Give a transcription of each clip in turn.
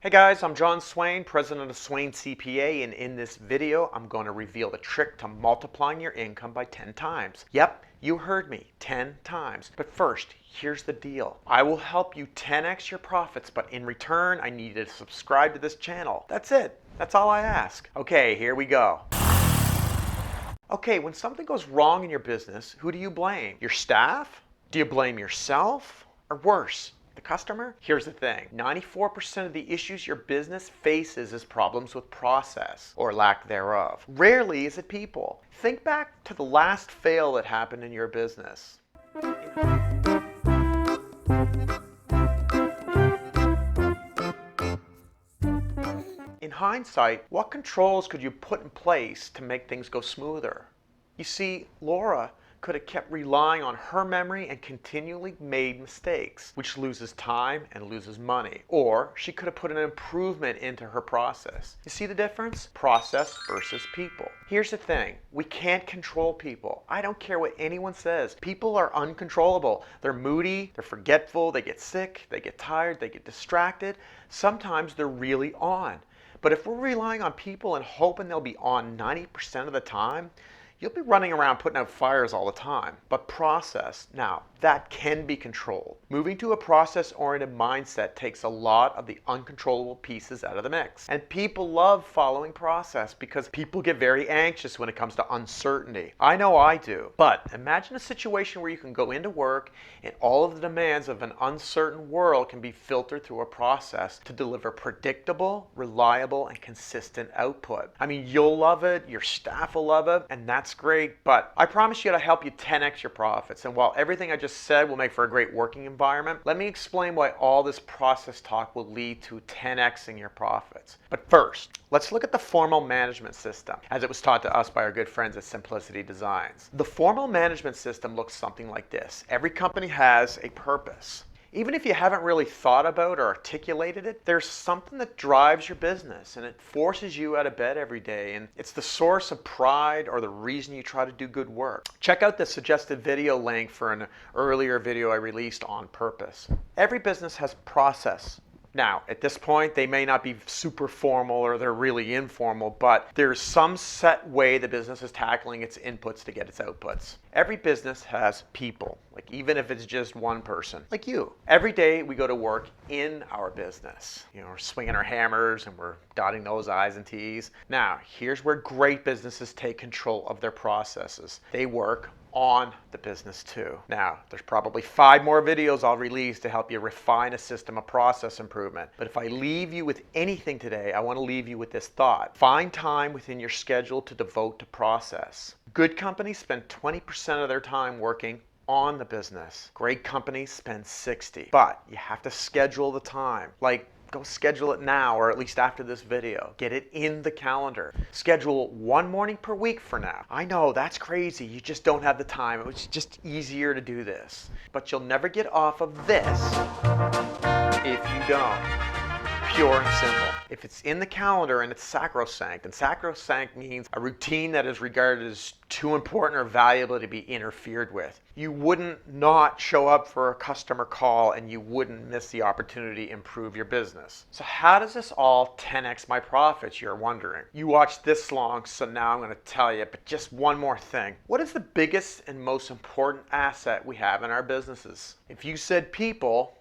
Hey guys, I'm John Swain, president of Swain CPA, and in this video, I'm going to reveal the trick to multiplying your income by 10 times. Yep, you heard me, 10 times. But first, here's the deal. I will help you 10x your profits, but in return, I need you to subscribe to this channel. That's it. That's all I ask. Okay, here we go. Okay, when something goes wrong in your business, who do you blame? Your staff? Do you blame yourself? Or worse, the customer? Here's the thing, 94% of the issues your business faces is problems with process or lack thereof. Rarely is it people. Think back to the last fail that happened in your business. In hindsight, what controls could you put in place to make things go smoother? You see, Laura could have kept relying on her memory and continually made mistakes, which loses time and loses money. Or she could have put an improvement into her process. You see the difference? Process versus people. Here's the thing, we can't control people. I don't care what anyone says. People are uncontrollable. They're moody, they're forgetful, they get sick, they get tired, they get distracted. Sometimes they're really on. But if we're relying on people and hoping they'll be on 90% of the time, you'll be running around putting out fires all the time. But process, now, that can be controlled. Moving to a process-oriented mindset takes a lot of the uncontrollable pieces out of the mix. And people love following process because people get very anxious when it comes to uncertainty. I know I do. But imagine a situation where you can go into work and all of the demands of an uncertain world can be filtered through a process to deliver predictable, reliable, and consistent output. I mean, you'll love it, your staff will love it, and that's great, but I promise you to help you 10x your profits. And while everything I just said will make for a great working environment, let me explain why all this process talk will lead to 10xing your profits. But first, let's look at the formal management system as it was taught to us by our good friends at Simplicity Designs. The formal management system looks something like this. Every company has a purpose. Even if you haven't really thought about or articulated it, there's something that drives your business and it forces you out of bed every day, and it's the source of pride or the reason you try to do good work. Check out the suggested video link for an earlier video I released on purpose. Every business has process. Now, at this point, they may not be super formal or they're really informal, but there's some set way the business is tackling its inputs to get its outputs. Every business has people, like even if it's just one person, like you. Every day we go to work in our business. You know, we're swinging our hammers and we're dotting those I's and T's. Now, here's where great businesses take control of their processes. They work on the business too. Now, there's probably 5 more videos I'll release to help you refine a system of process improvement. But if I leave you with anything today, I want to leave you with this thought. Find time within your schedule to devote to process. Good companies spend 20% of their time working on the business. Great companies spend 60%. But you have to schedule the time. Like, go schedule it now or at least after this video. Get it in the calendar. Schedule 1 morning per week for now. I know that's crazy. You just don't have the time. It was just easier to do this. But you'll never get off of this if you don't. Pure and simple. If it's in the calendar and it's sacrosanct, and sacrosanct means a routine that is regarded as too important or valuable to be interfered with. You wouldn't not show up for a customer call and you wouldn't miss the opportunity to improve your business. So how does this all 10x my profits, you're wondering? You watched this long, so now I'm going to tell you, but just one more thing. What is the biggest and most important asset we have in our businesses? If you said people,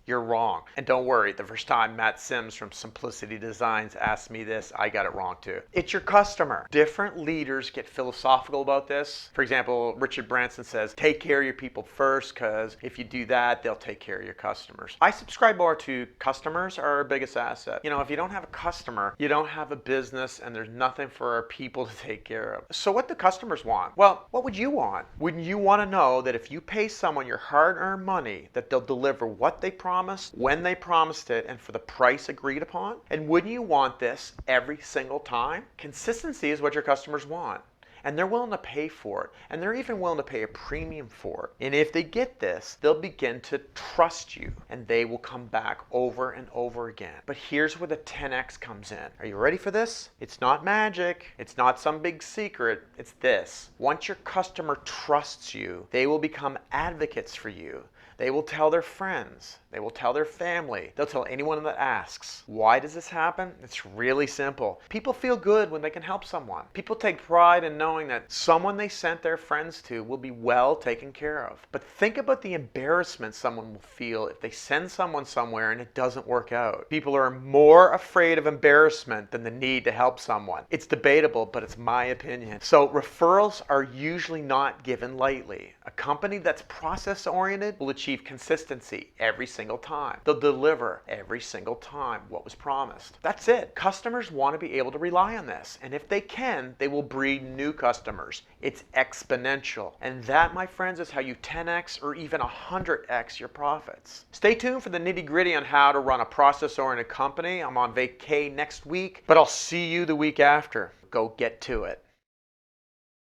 you're wrong. And don't worry, the first time Matt Sims from Simplicity Designs asked me this, I got it wrong too. It's your customer. Different leaders get philosophical about this. For example, Richard Branson says, take care of your people first, because if you do that, they'll take care of your customers. I subscribe more to customers are our biggest asset. You know, if you don't have a customer, you don't have a business, and there's nothing for our people to take care of. So what do customers want? Well, what would you want? Wouldn't you want to know that if you pay someone your hard-earned money, that they'll deliver what they promised, when they promised it, and for the price agreed upon? And wouldn't you want this every single time? Consistency is what your customers want. And they're willing to pay for it. And they're even willing to pay a premium for it. And if they get this, they'll begin to trust you. And they will come back over and over again. But here's where the 10x comes in. Are you ready for this? It's not magic. It's not some big secret. It's this. Once your customer trusts you, they will become advocates for you. They will tell their friends. They will tell their family. They'll tell anyone that asks. Why does this happen? It's really simple. People feel good when they can help someone. People take pride in knowing that someone they sent their friends to will be well taken care of. But think about the embarrassment someone will feel if they send someone somewhere and it doesn't work out. People are more afraid of embarrassment than the need to help someone. It's debatable, but it's my opinion. So referrals are usually not given lightly. A company that's process-oriented will achieve consistency every single time. They'll deliver every single time what was promised. That's it. Customers want to be able to rely on this, and if they can, they will breed new customers. It's exponential, and that, my friends, is how you 10x or even 100x your profits. Stay tuned for the nitty-gritty on how to run a process-oriented company. I'm on vacay next week, but I'll see you the week after. Go get to it.